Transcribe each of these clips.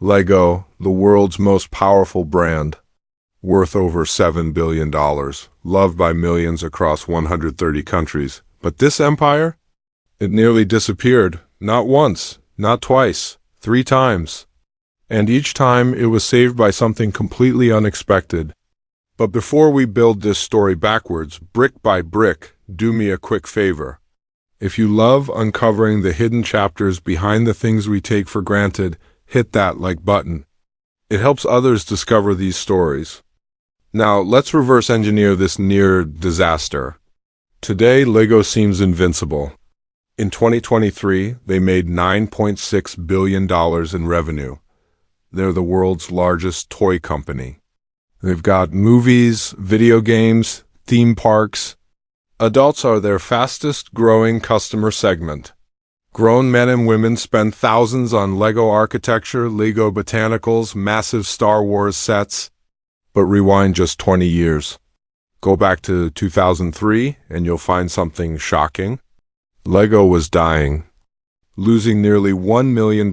Lego, the world's most powerful brand, worth over $7 billion, loved by millions across 130 countries. But this empire? It nearly disappeared, not once, not twice, 3 times. And each time it was saved by something completely unexpected. But before we build this story backwards, brick by brick, do me a quick favor. If you love uncovering the hidden chapters behind the things we take for granted, hit that like button. It helps others discover these stories. Now, let's reverse engineer this near disaster. Today, Lego seems invincible. In 2023, they made $9.6 billion in revenue. They're the world's largest toy company. They've got movies, video games, theme parks. Adults are their fastest-growing customer segment. Grown men and women spend thousands on Lego architecture, Lego botanicals, massive Star Wars sets. But rewind just 20 years. Go back to 2003 and you'll find something shocking. Lego was dying, losing nearly $1 million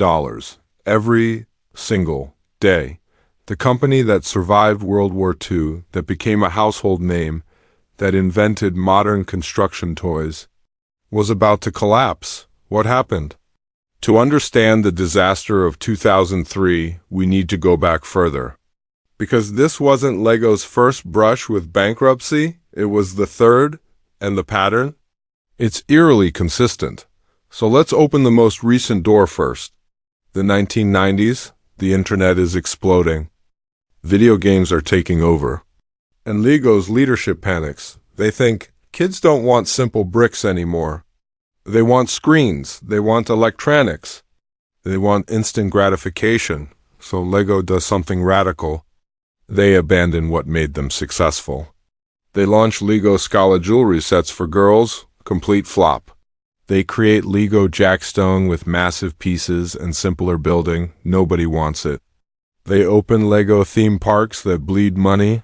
every single day. The company that survived World War II, that became a household name, that invented modern construction toys, was about to collapse. What happened? To understand the disaster of 2003, we need to go back further. Because this wasn't Lego's first brush with bankruptcy, it was the third, and the pattern? It's eerily consistent. So let's open the most recent door first. The 1990s, the internet is exploding. Video games are taking over. And Lego's leadership panics. They think, kids don't want simple bricks anymore. They want screens. They want electronics. They want instant gratification. So Lego does something radical. They abandon what made them successful. They launch Lego Scala jewelry sets for girls, complete flop. They create Lego Jackstone with massive pieces and simpler building, nobody wants it. They open Lego theme parks that bleed money.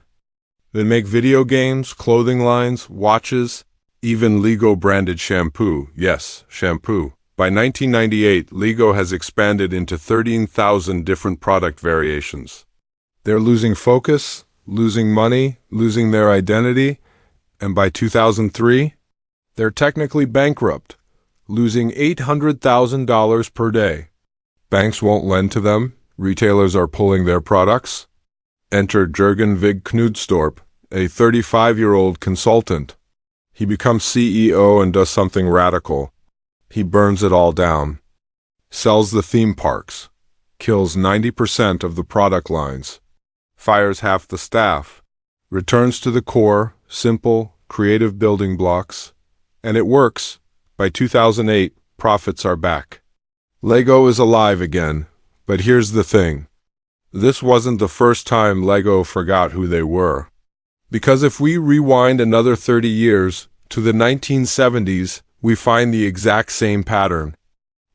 They make video games, clothing lines, watches, even Lego branded shampoo. Yes, shampoo. By 1998, Lego has expanded into 13,000 different product variations. They're losing focus, losing money, losing their identity, and by 2003, they're technically bankrupt, losing $800,000 per day. Banks won't lend to them, retailers are pulling their products. Enter Jürgen Vig Knudstorp, a 35-year-old consultant. He becomes CEO and does something radical. He burns it all down, sells the theme parks, kills 90% of the product lines, fires half the staff, returns to the core, simple, creative building blocks, and it works. By 2008, profits are back. Lego is alive again, but here's the thing. This wasn't the first time Lego forgot who they were. Because if we rewind another 30 years, to the 1970s, we find the exact same pattern.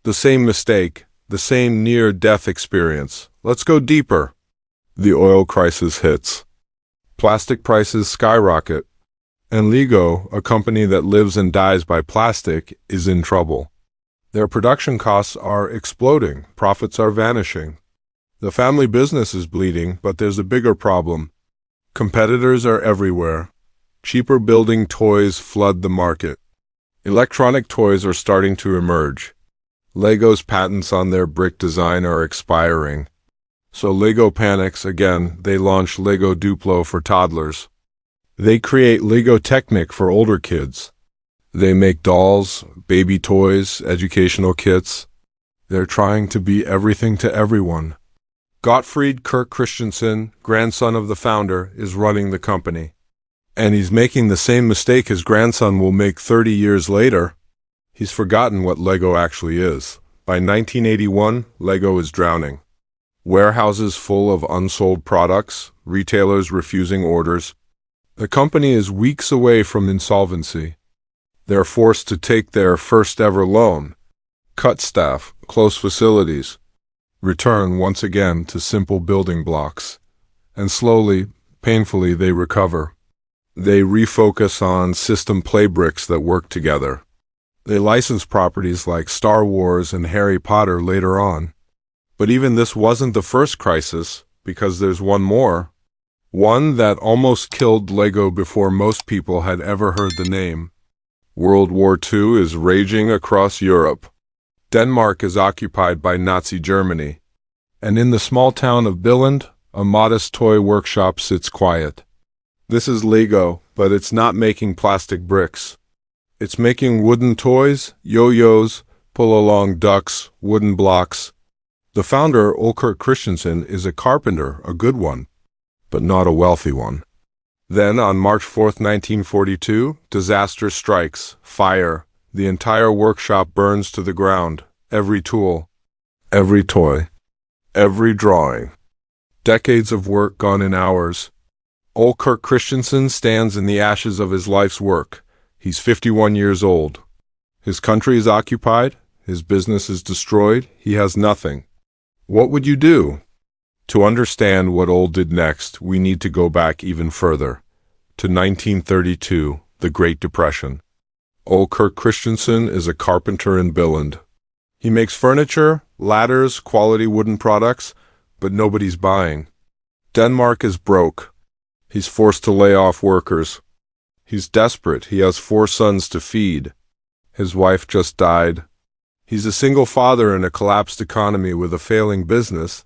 The same mistake, the same near-death experience. Let's go deeper. The oil crisis hits. Plastic prices skyrocket. And Lego, a company that lives and dies by plastic, is in trouble. Their production costs are exploding, profits are vanishing. The family business is bleeding, but there's a bigger problem. Competitors are everywhere. Cheaper building toys flood the market. Electronic toys are starting to emerge. Lego's patents on their brick design are expiring. So Lego panics again. They launch Lego Duplo for toddlers. They create Lego Technic for older kids. They make dolls, baby toys, educational kits. They're trying to be everything to everyone. Gottfried Kirk Christensen, grandson of the founder, is running the company. And he's making the same mistake his grandson will make 30 years later. He's forgotten what Lego actually is. By 1981, Lego is drowning. Warehouses full of unsold products, retailers refusing orders. The company is weeks away from insolvency. They're forced to take their first-ever loan, cut staff, close facilities, return once again to simple building blocks, and slowly, painfully, they recover. They refocus on system play bricks that work together. They license properties like Star Wars and Harry Potter later on. But even this wasn't the first crisis, because there's one more. One that almost killed Lego before most people had ever heard the name. World War II is raging across Europe. Denmark is occupied by Nazi Germany. And in the small town of Billund, a modest toy workshop sits quiet. This is Lego, but it's not making plastic bricks. It's making wooden toys, yo-yos, pull-along ducks, wooden blocks. The founder, Ole Christensen, is a carpenter, a good one, but not a wealthy one. Then, on March 4th, 1942, disaster strikes, fire. The entire workshop burns to the ground. Every tool, every toy, every drawing. Decades of work gone in hours. Ole Christensen stands in the ashes of his life's work. He's 51 years old. His country is occupied. His business is destroyed. He has nothing. What would you do? To understand what Ole did next, we need to go back even further, to 1932, the Great Depression. Ole Christensen is a carpenter in Billund. He makes furniture, ladders, quality wooden products, but nobody's buying. Denmark is broke. He's forced to lay off workers. He's desperate. He has 4 sons to feed. His wife just died. He's a single father in a collapsed economy with a failing business.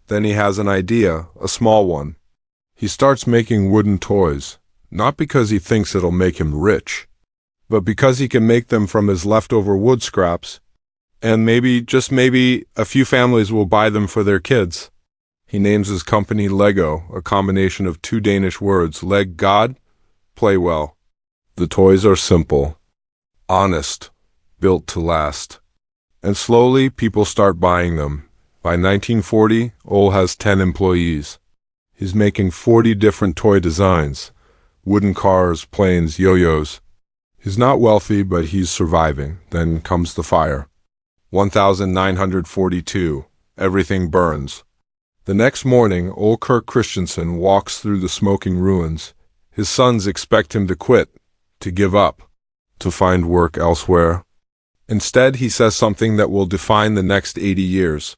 Then he has an idea, a small one. He starts making wooden toys, not because he thinks it'll make him rich, but because he can make them from his leftover wood scraps, and maybe, just maybe, a few families will buy them for their kids. He names his company Lego, a combination of 2 Danish words, leg God, play well. The toys are simple, honest, built to last. And slowly, people start buying them. By 1940, Ole has 10 employees. He's making 40 different toy designs. Wooden cars, planes, yo-yos. He's not wealthy, but he's surviving. Then comes the fire. 1942. Everything burns. The next morning, Ole Christensen walks through the smoking ruins. His sons expect him to quit, to give up, to find work elsewhere. Instead, he says something that will define the next 80 years.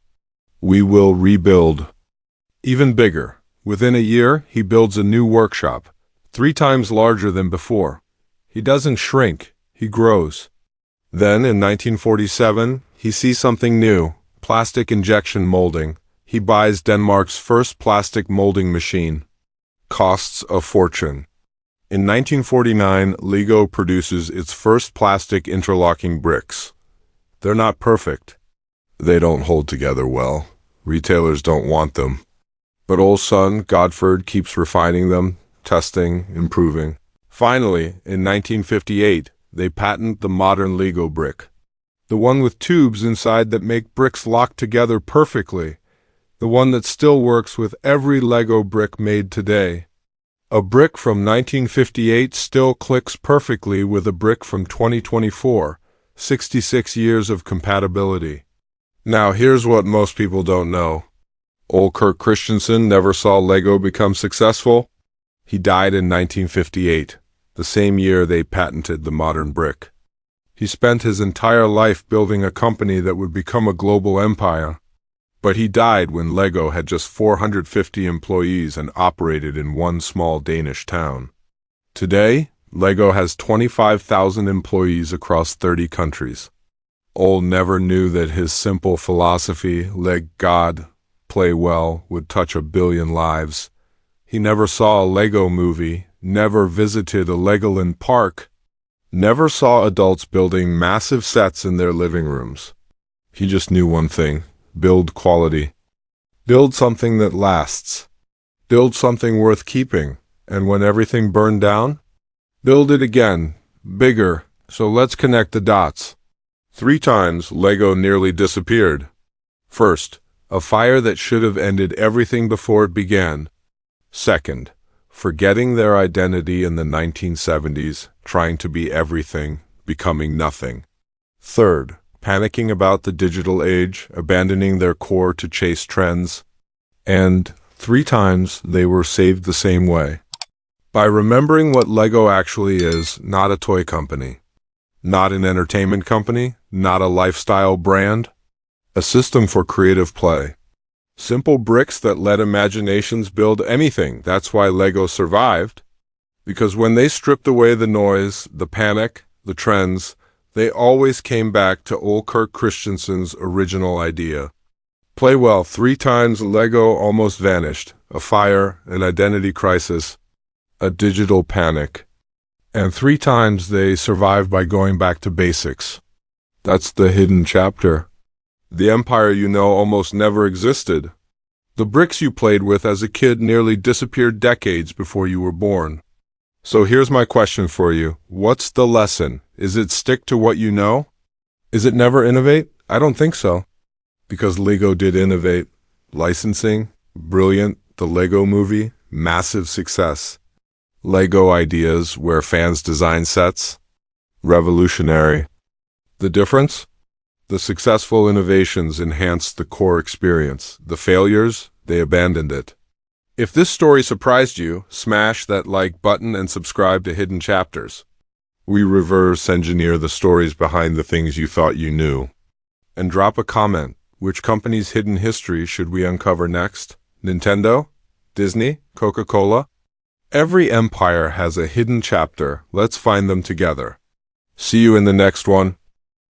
We will rebuild. Even bigger. Within a year, he builds a new workshop, 3 times larger than before. He doesn't shrink, he grows. Then, in 1947, he sees something new, plastic injection molding. He buys Denmark's first plastic molding machine. Costs a fortune. In 1949, Lego produces its first plastic interlocking bricks. They're not perfect. They don't hold together well. Retailers don't want them. But Ole's son, Godfred, keeps refining them, testing, improving. Finally, in 1958, they patent the modern Lego brick. The one with tubes inside that make bricks lock together perfectly. The one that still works with every Lego brick made today. A brick from 1958 still clicks perfectly with a brick from 2024, 66 years of compatibility. Now here's what most people don't know. Ole Christensen never saw Lego become successful. He died in 1958, the same year they patented the modern brick. He spent his entire life building a company that would become a global empire. But he died when Lego had just 450 employees and operated in one small Danish town. Today, Lego has 25,000 employees across 30 countries. Ole never knew that his simple philosophy, leg God, play well, would touch 1 billion lives. He never saw a Lego movie, never visited a Legoland park, never saw adults building massive sets in their living rooms. He just knew one thing. Build quality. Build something that lasts. Build something worth keeping. And when everything burned down, build it again, bigger. So let's connect the dots. 3 times, Lego nearly disappeared. First, a fire that should have ended everything before it began. Second, forgetting their identity in the 1970s, trying to be everything, becoming nothing. Third, panicking about the digital age, abandoning their core to chase trends. And 3 times, they were saved the same way. By remembering what Lego actually is, not a toy company, not an entertainment company, not a lifestyle brand, A system for creative play. Simple bricks that let imaginations build anything. That's why Lego survived. Because when they stripped away the noise, the panic, the trends, they always came back to old Kirk Christensen's original idea. Play well. 3 times Lego almost vanished. A fire, an identity crisis, a digital panic. And 3 times they survived by going back to basics. That's the hidden chapter. The empire you know almost never existed. The bricks you played with as a kid nearly disappeared decades before you were born. So here's my question for you. What's the lesson? Is it stick to what you know? Is it never innovate? I don't think so. Because Lego did innovate. Licensing, brilliant. The Lego Movie, massive success. Lego Ideas, where fans design sets, revolutionary. The difference? The successful innovations enhanced the core experience. The failures, they abandoned it. If this story surprised you, smash that like button and subscribe to Hidden Chapters. We reverse engineer the stories behind the things you thought you knew. And drop a comment. Which company's hidden history should we uncover next? Nintendo? Disney? Coca-Cola? Every empire has a hidden chapter. Let's find them together. See you in the next one.